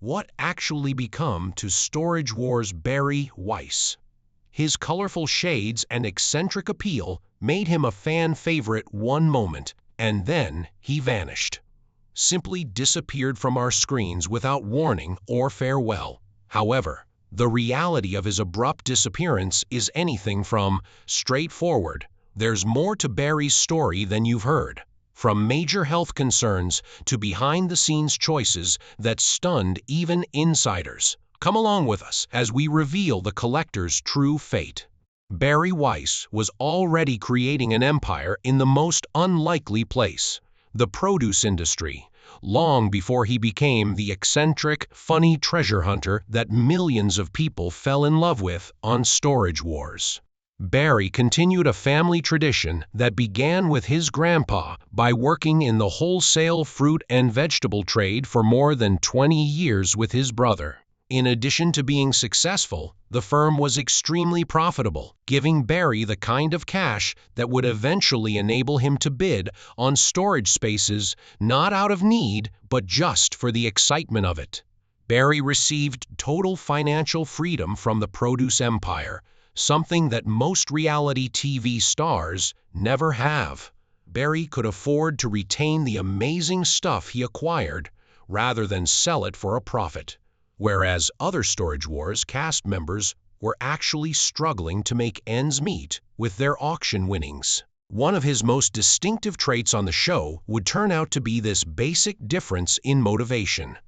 what actually become to Storage Wars' Barry Weiss. His colorful shades and eccentric appeal made him a fan favorite one moment, and then he vanished. Simply disappeared from our screens without warning or farewell. However, the reality of his abrupt disappearance is anything from straightforward. There's more to Barry's story than you've heard. From major health concerns to behind-the-scenes choices that stunned even insiders. Come along with us as we reveal the collector's true fate. Barry Weiss was already creating an empire in the most unlikely place, the produce industry, long before he became the eccentric, funny treasure hunter that millions of people fell in love with on Storage Wars. Barry continued a family tradition that began with his grandpa by working in the wholesale fruit and vegetable trade for more than 20 years with his brother. In addition to being successful, the firm was extremely profitable, giving Barry the kind of cash that would eventually enable him to bid on storage spaces not out of need, but just for the excitement of it. Barry received total financial freedom from the produce empire, something that most reality TV stars never have. Barry could afford to retain the amazing stuff he acquired rather than sell it for a profit, whereas other Storage Wars cast members were actually struggling to make ends meet with their auction winnings. One of his most distinctive traits on the show would turn out to be this basic difference in motivation.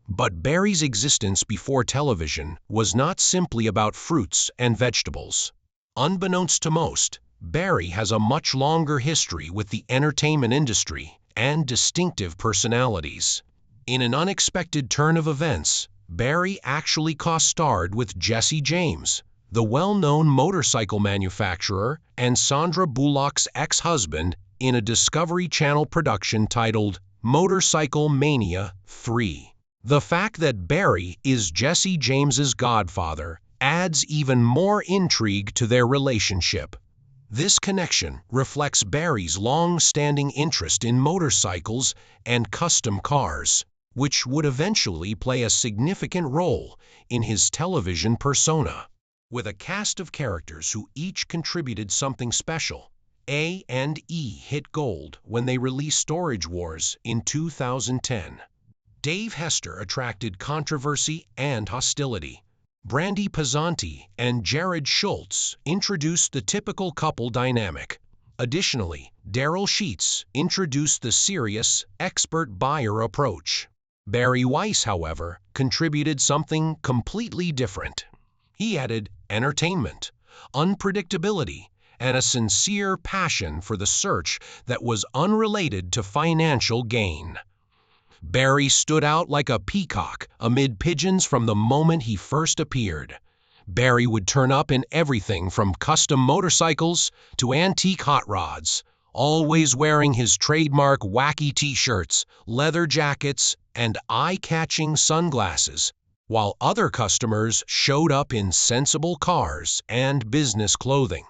But Barry's existence before television was not simply about fruits and vegetables. Unbeknownst to most, Barry has a much longer history with the entertainment industry and distinctive personalities. In an unexpected turn of events, Barry actually co-starred with Jesse James, the well-known motorcycle manufacturer and Sandra Bullock's ex-husband, in a Discovery Channel production titled Motorcycle Mania 3. The fact that Barry is Jesse James's godfather adds even more intrigue to their relationship. This connection reflects Barry's long-standing interest in motorcycles and custom cars, which would eventually play a significant role in his television persona. With a cast of characters who each contributed something special, A&E hit gold when they released Storage Wars in 2010. Dave Hester attracted controversy and hostility. Brandy Pizzanti and Jared Schultz introduced the typical couple dynamic. Additionally, Daryl Sheets introduced the serious, expert buyer approach. Barry Weiss, however, contributed something completely different. He added entertainment, unpredictability, and a sincere passion for the search that was unrelated to financial gain. Barry stood out like a peacock amid pigeons from the moment he first appeared. Barry would turn up in everything from custom motorcycles to antique hot rods, always wearing his trademark wacky t-shirts, leather jackets, and eye-catching sunglasses, while other customers showed up in sensible cars and business clothing.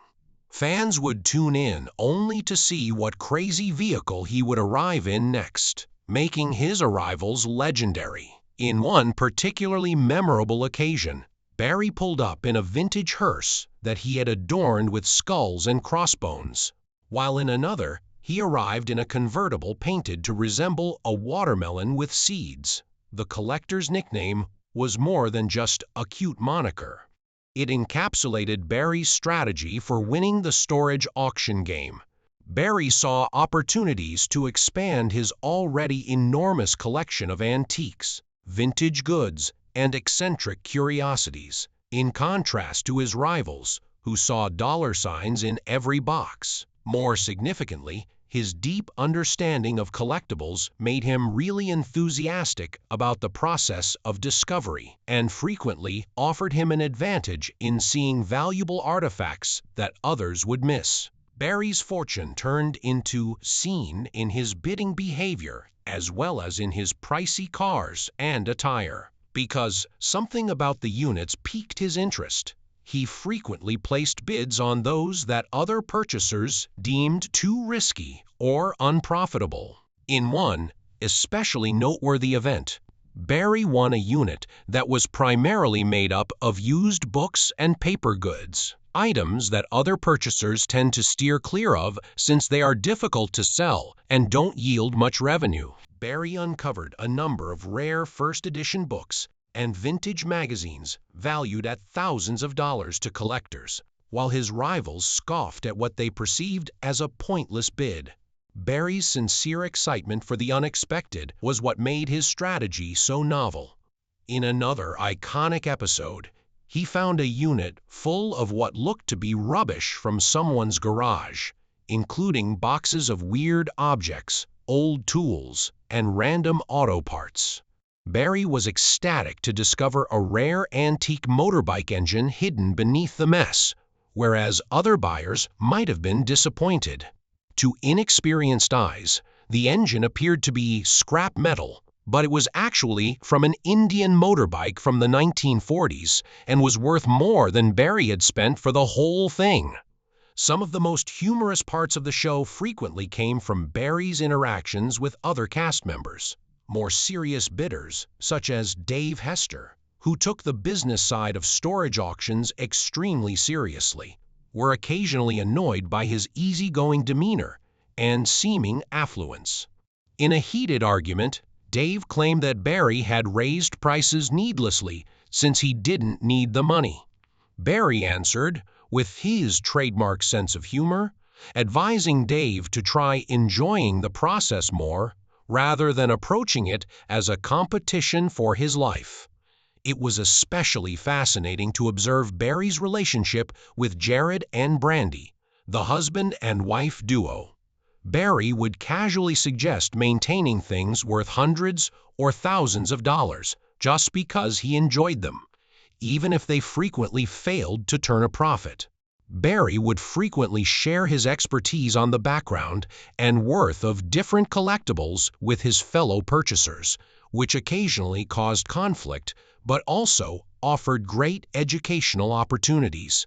Fans would tune in only to see what crazy vehicle he would arrive in next, making his arrivals legendary. In one particularly memorable occasion, Barry pulled up in a vintage hearse that he had adorned with skulls and crossbones, while in another, he arrived in a convertible painted to resemble a watermelon with seeds. The collector's nickname was more than just a cute moniker. It encapsulated Barry's strategy for winning the storage auction game. Barry saw opportunities to expand his already enormous collection of antiques, vintage goods, and eccentric curiosities, in contrast to his rivals, who saw dollar signs in every box. More significantly, his deep understanding of collectibles made him really enthusiastic about the process of discovery, and frequently offered him an advantage in seeing valuable artifacts that others would miss. Barry's fortune turned into seen in his bidding behavior as well as in his pricey cars and attire. Because something about the units piqued his interest, he frequently placed bids on those that other purchasers deemed too risky or unprofitable. In one especially noteworthy event, Barry won a unit that was primarily made up of used books and paper goods, items that other purchasers tend to steer clear of since they are difficult to sell and don't yield much revenue. Barry uncovered a number of rare first edition books and vintage magazines valued at thousands of dollars to collectors, while his rivals scoffed at what they perceived as a pointless bid. Barry's sincere excitement for the unexpected was what made his strategy so novel. In another iconic episode, he found a unit full of what looked to be rubbish from someone's garage, including boxes of weird objects, old tools, and random auto parts. Barry was ecstatic to discover a rare antique motorbike engine hidden beneath the mess, whereas other buyers might have been disappointed. To inexperienced eyes, the engine appeared to be scrap metal, but it was actually from an Indian motorbike from the 1940s and was worth more than Barry had spent for the whole thing. Some of the most humorous parts of the show frequently came from Barry's interactions with other cast members. More serious bidders, such as Dave Hester, who took the business side of storage auctions extremely seriously, were occasionally annoyed by his easygoing demeanor and seeming affluence. In a heated argument, Dave claimed that Barry had raised prices needlessly since he didn't need the money. Barry answered, with his trademark sense of humor, advising Dave to try enjoying the process more rather than approaching it as a competition for his life. It was especially fascinating to observe Barry's relationship with Jared and Brandy, the husband and wife duo. Barry would casually suggest maintaining things worth hundreds or thousands of dollars just because he enjoyed them, even if they frequently failed to turn a profit. Barry would frequently share his expertise on the background and worth of different collectibles with his fellow purchasers, which occasionally caused conflict but also offered great educational opportunities.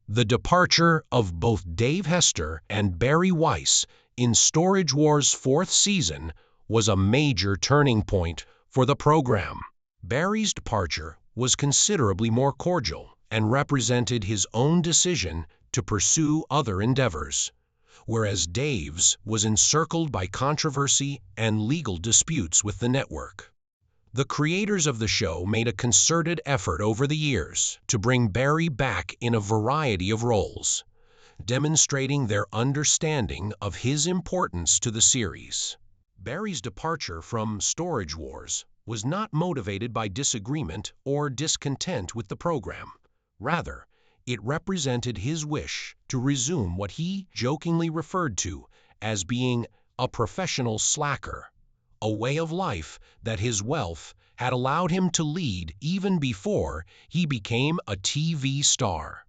The departure of both Dave Hester and Barry Weiss in Storage Wars' 4th season was a major turning point for the program. Barry's departure was considerably more cordial and represented his own decision to pursue other endeavors, whereas Dave's was encircled by controversy and legal disputes with the network. The creators of the show made a concerted effort over the years to bring Barry back in a variety of roles, demonstrating their understanding of his importance to the series. Barry's departure from Storage Wars was not motivated by disagreement or discontent with the program. Rather, it represented his wish to resume what he jokingly referred to as being a professional slacker, a way of life that his wealth had allowed him to lead even before he became a TV star.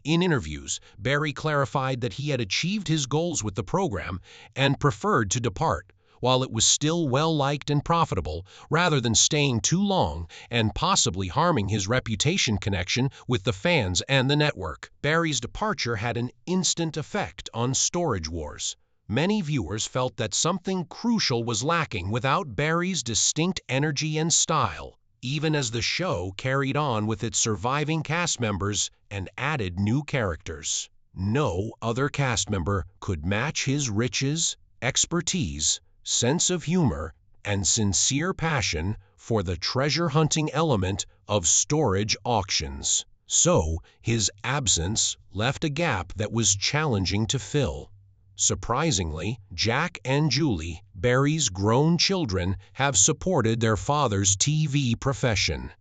In interviews, Barry clarified that he had achieved his goals with the program and preferred to depart while it was still well-liked and profitable, rather than staying too long and possibly harming his reputation connection with the fans and the network. Barry's departure had an instant effect on Storage Wars. Many viewers felt that something crucial was lacking without Barry's distinct energy and style, even as the show carried on with its surviving cast members and added new characters. No other cast member could match his riches, expertise, sense of humor, and sincere passion for the treasure-hunting element of storage auctions. So, his absence left a gap that was challenging to fill. Surprisingly, Jack and Julie, Barry's grown children, have supported their father's TV profession.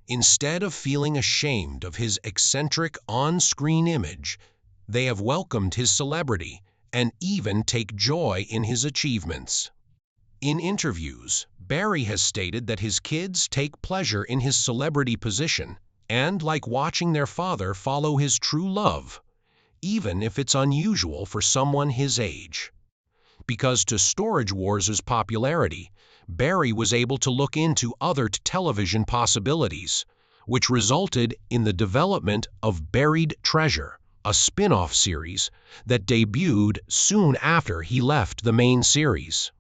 Instead of feeling ashamed of his eccentric on-screen image, they have welcomed his celebrity and even take joy in his achievements. In interviews, Barry has stated that his kids take pleasure in his celebrity position and like watching their father follow his true love, even if it's unusual for someone his age. Because to Storage Wars' popularity, Barry was able to look into other television possibilities, which resulted in the development of Buried Treasure, a spin-off series that debuted soon after he left the main series.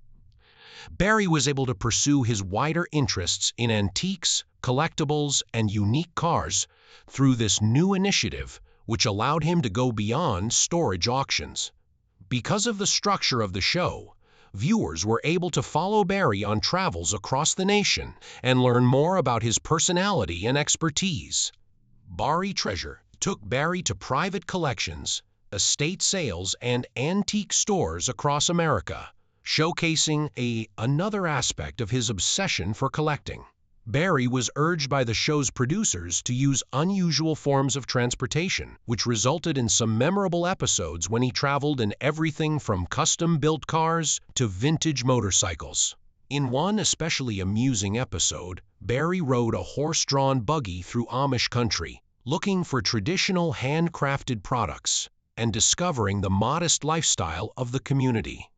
Barry was able to pursue his wider interests in antiques, collectibles, and unique cars through this new initiative, which allowed him to go beyond storage auctions. Because of the structure of the show, viewers were able to follow Barry on travels across the nation and learn more about his personality and expertise. Barry Treasure took Barry to private collections, estate sales, and antique stores across America, showcasing another aspect of his obsession for collecting. Barry was urged by the show's producers to use unusual forms of transportation, which resulted in some memorable episodes when he traveled in everything from custom-built cars to vintage motorcycles. In one especially amusing episode, Barry rode a horse-drawn buggy through Amish country, looking for traditional handcrafted products and discovering the modest lifestyle of the community.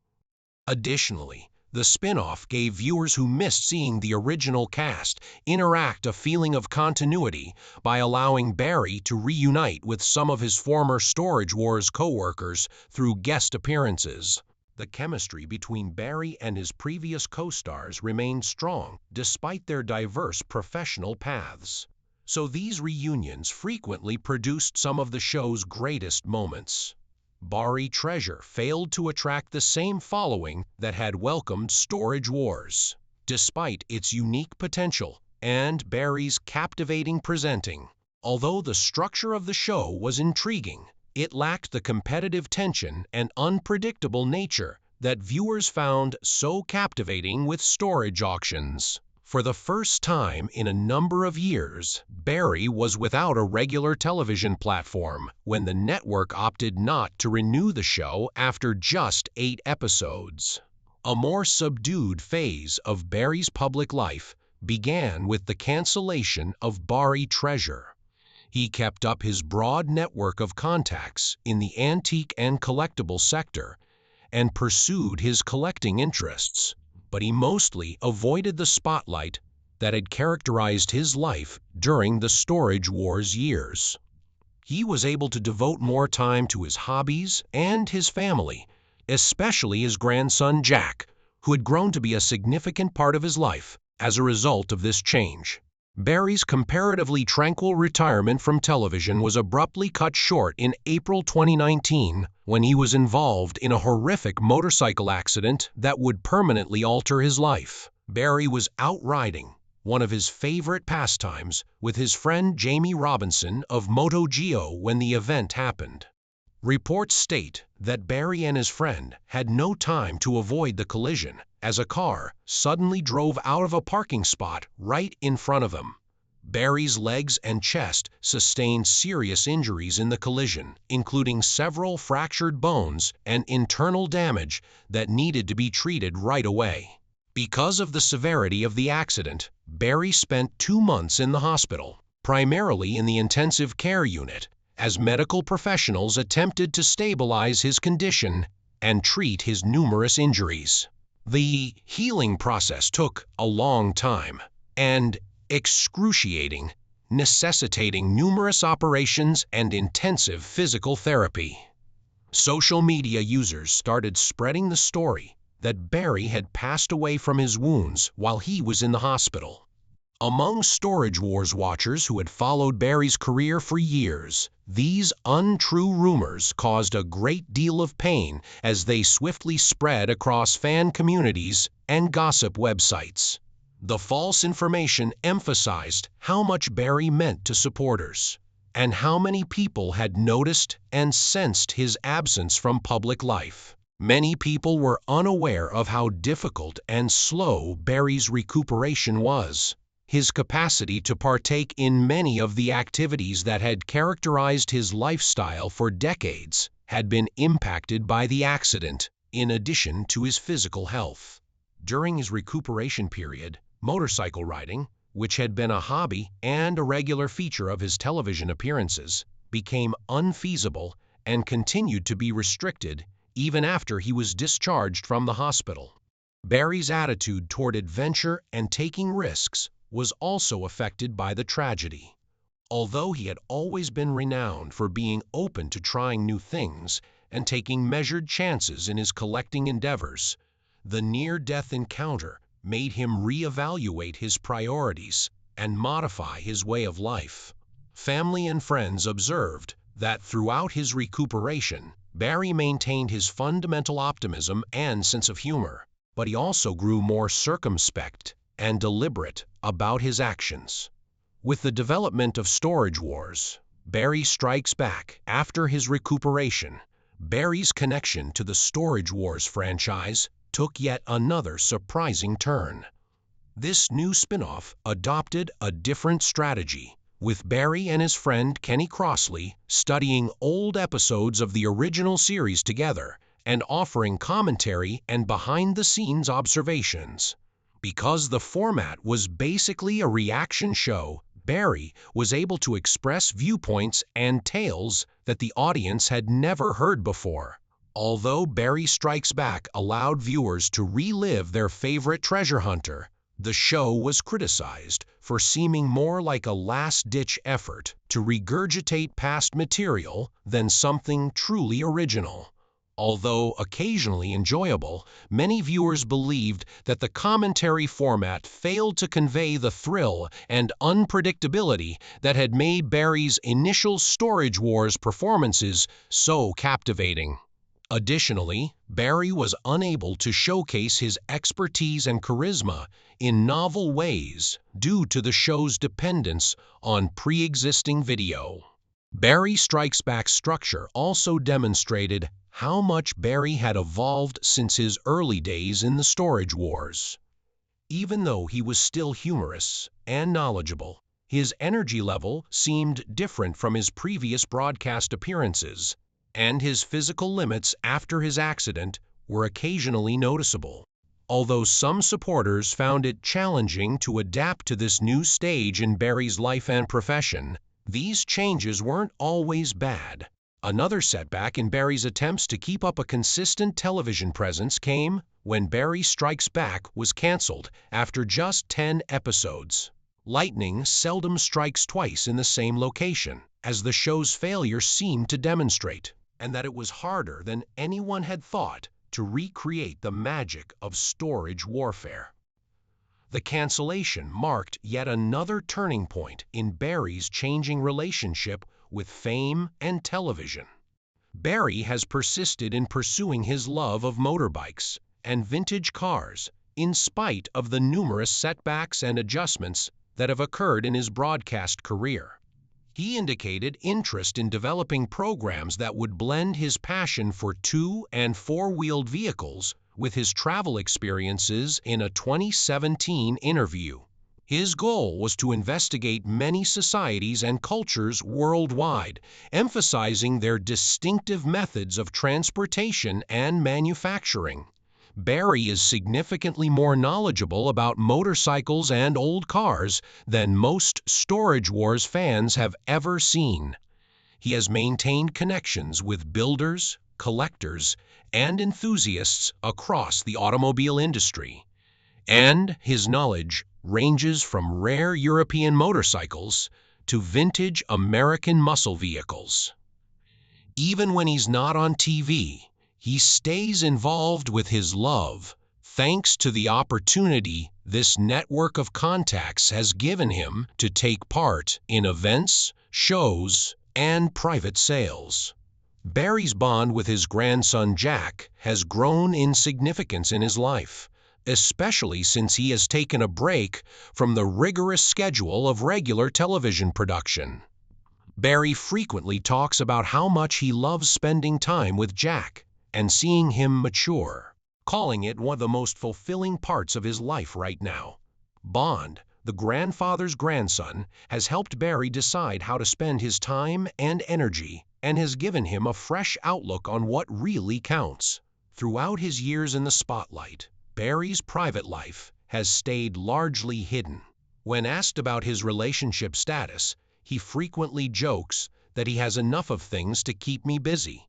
Additionally, the spin-off gave viewers who missed seeing the original cast a feeling of continuity by allowing Barry to reunite with some of his former Storage Wars co-workers through guest appearances. The chemistry between Barry and his previous co-stars remained strong despite their diverse professional paths. So these reunions frequently produced some of the show's greatest moments. Barry Treasure failed to attract the same following that had welcomed Storage Wars, despite its unique potential and Barry's captivating presenting. Although the structure of the show was intriguing, it lacked the competitive tension and unpredictable nature that viewers found so captivating with storage auctions. For the first time in a number of years, Barry was without a regular television platform when the network opted not to renew the show after just 8 episodes. A more subdued phase of Barry's public life began with the cancellation of Barry Treasure. He kept up his broad network of contacts in the antique and collectible sector and pursued his collecting interests, but he mostly avoided the spotlight that had characterized his life during the Storage Wars years. He was able to devote more time to his hobbies and his family, especially his grandson Jack, who had grown to be a significant part of his life as a result of this change. Barry's comparatively tranquil retirement from television was abruptly cut short in April 2019 when he was involved in a horrific motorcycle accident that would permanently alter his life. Barry was out riding, one of his favorite pastimes, with his friend Jamie Robinson of MotoGeo when the event happened. Reports state that Barry and his friend had no time to avoid the collision, as a car suddenly drove out of a parking spot right in front of them. Barry's legs and chest sustained serious injuries in the collision, including several fractured bones and internal damage that needed to be treated right away. Because of the severity of the accident, Barry spent 2 months in the hospital, primarily in the intensive care unit, as medical professionals attempted to stabilize his condition and treat his numerous injuries. The healing process took a long time and excruciating, necessitating numerous operations and intensive physical therapy. Social media users started spreading the story that Barry had passed away from his wounds while he was in the hospital. Among Storage Wars watchers who had followed Barry's career for years, these untrue rumors caused a great deal of pain as they swiftly spread across fan communities and gossip websites. The false information emphasized how much Barry meant to supporters, and how many people had noticed and sensed his absence from public life. Many people were unaware of how difficult and slow Barry's recuperation was. His capacity to partake in many of the activities that had characterized his lifestyle for decades had been impacted by the accident, in addition to his physical health. During his recuperation period, motorcycle riding, which had been a hobby and a regular feature of his television appearances, became unfeasible and continued to be restricted even after he was discharged from the hospital. Barry's attitude toward adventure and taking risks was also affected by the tragedy. Although he had always been renowned for being open to trying new things and taking measured chances in his collecting endeavors, The near-death encounter made him reevaluate his priorities and modify his way of life. Family and friends observed that throughout his recuperation, Barry maintained his fundamental optimism and sense of humor, but he also grew more circumspect and deliberate about his actions. With the development of Storage Wars, Barry Strikes Back after his recuperation, Barry's connection to the Storage Wars franchise took yet another surprising turn. This new spin-off adopted a different strategy, with Barry and his friend Kenny Crossley studying old episodes of the original series together and offering commentary and behind-the-scenes observations. Because the format was basically a reaction show, Barry was able to express viewpoints and tales that the audience had never heard before. Although Barry Strikes Back allowed viewers to relive their favorite treasure hunter, the show was criticized for seeming more like a last-ditch effort to regurgitate past material than something truly original. Although occasionally enjoyable, many viewers believed that the commentary format failed to convey the thrill and unpredictability that had made Barry's initial Storage Wars performances so captivating. Additionally, Barry was unable to showcase his expertise and charisma in novel ways due to the show's dependence on pre-existing video. Barry Strikes Back's structure also demonstrated how much Barry had evolved since his early days in the Storage Wars. Even though he was still humorous and knowledgeable, his energy level seemed different from his previous broadcast appearances, and his physical limits after his accident were occasionally noticeable. Although some supporters found it challenging to adapt to this new stage in Barry's life and profession, these changes weren't always bad. Another setback in Barry's attempts to keep up a consistent television presence came when Barry Strikes Back was canceled after just 10 episodes. Lightning seldom strikes twice in the same location, as the show's failure seemed to demonstrate, and that it was harder than anyone had thought to recreate the magic of storage warfare. The cancellation marked yet another turning point in Barry's changing relationship with fame and television. Barry has persisted in pursuing his love of motorbikes and vintage cars in spite of the numerous setbacks and adjustments that have occurred in his broadcast career. He indicated interest in developing programs that would blend his passion for two- and four-wheeled vehicles with his travel experiences in a 2017 interview. His goal was to investigate many societies and cultures worldwide, emphasizing their distinctive methods of transportation and manufacturing. Barry is significantly more knowledgeable about motorcycles and old cars than most Storage Wars fans have ever seen. He has maintained connections with builders, collectors, and enthusiasts across the automobile industry, and his knowledge ranges from rare European motorcycles to vintage American muscle vehicles. Even when he's not on TV, he stays involved with his love, thanks to the opportunity this network of contacts has given him to take part in events, shows, and private sales. Barry's bond with his grandson Jack has grown in significance in his life, especially since he has taken a break from the rigorous schedule of regular television production. Barry frequently talks about how much he loves spending time with Jack and seeing him mature, calling it one of the most fulfilling parts of his life right now. Bond, the grandfather's grandson, has helped Barry decide how to spend his time and energy and has given him a fresh outlook on what really counts. Throughout his years in the spotlight, Barry's private life has stayed largely hidden. When asked about his relationship status, he frequently jokes that he has enough of things to keep me busy.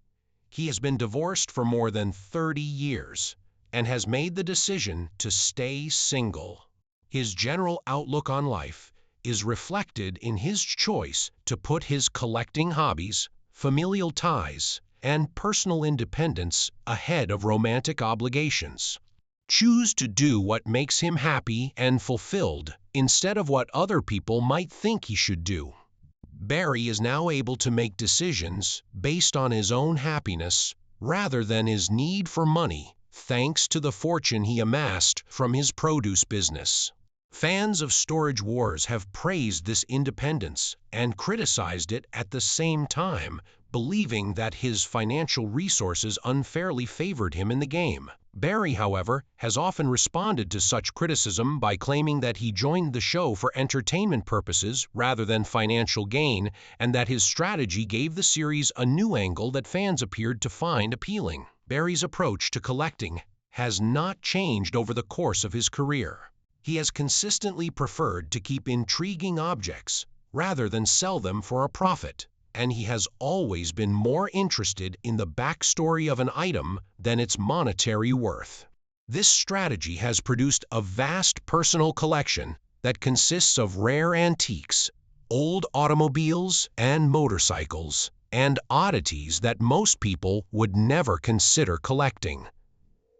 He has been divorced for more than 30 years and has made the decision to stay single. His general outlook on life is reflected in his choice to put his collecting hobbies, familial ties, and personal independence ahead of romantic obligations. Choose to do what makes him happy and fulfilled instead of what other people might think he should do. Barry is now able to make decisions based on his own happiness rather than his need for money, thanks to the fortune he amassed from his produce business. Fans of Storage Wars have praised this independence and criticized it at the same time, believing that his financial resources unfairly favored him in the game. Barry, however, has often responded to such criticism by claiming that he joined the show for entertainment purposes rather than financial gain, and that his strategy gave the series a new angle that fans appeared to find appealing. Barry's approach to collecting has not changed over the course of his career. He has consistently preferred to keep intriguing objects rather than sell them for a profit, and he has always been more interested in the backstory of an item than its monetary worth. This strategy has produced a vast personal collection that consists of rare antiques, old automobiles and motorcycles, and oddities that most people would never consider collecting.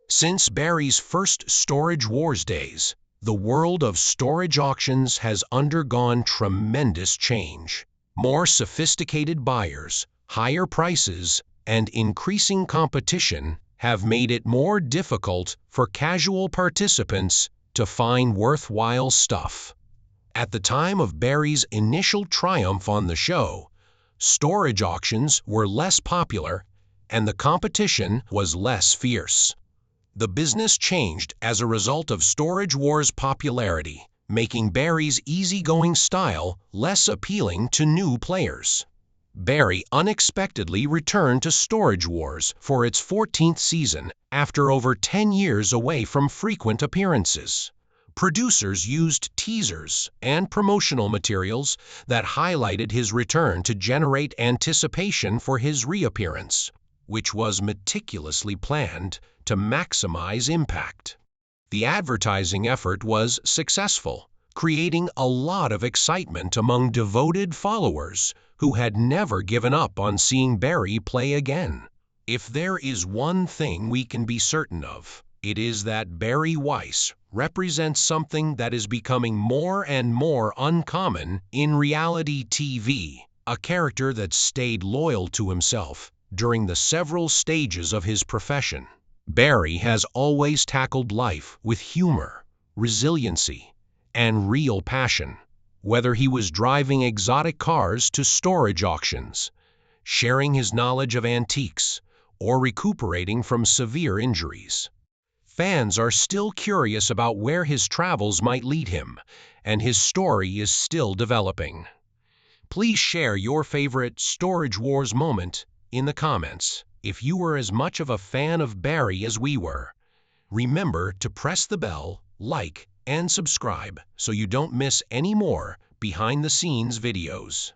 Since Barry's first Storage Wars days, the world of storage auctions has undergone tremendous change. More sophisticated buyers, higher prices, and increasing competition have made it more difficult for casual participants to find worthwhile stuff. At the time of Barry's initial triumph on the show, storage auctions were less popular and the competition was less fierce. The business changed as a result of Storage Wars' popularity, making Barry's easygoing style less appealing to new players. Barry unexpectedly returned to Storage Wars for its 14th season after over 10 years away from frequent appearances. Producers used teasers and promotional materials that highlighted his return to generate anticipation for his reappearance, which was meticulously planned to maximize impact. The advertising effort was successful, creating a lot of excitement among devoted followers who had never given up on seeing Barry play again. If there is one thing we can be certain of, it is that Barry Weiss represents something that is becoming more and more uncommon in reality TV, a character that stayed loyal to himself during the several stages of his profession. Barry has always tackled life with humor, resiliency, and real passion. Whether he was driving exotic cars to storage auctions, sharing his knowledge of antiques, or recuperating from severe injuries, fans are still curious about where his travels might lead him, and his story is still developing. Please share your favorite Storage Wars moment in the comments. If you were as much of a fan of Barry as we were, remember to press the bell, like, and subscribe so you don't miss any more behind-the-scenes videos.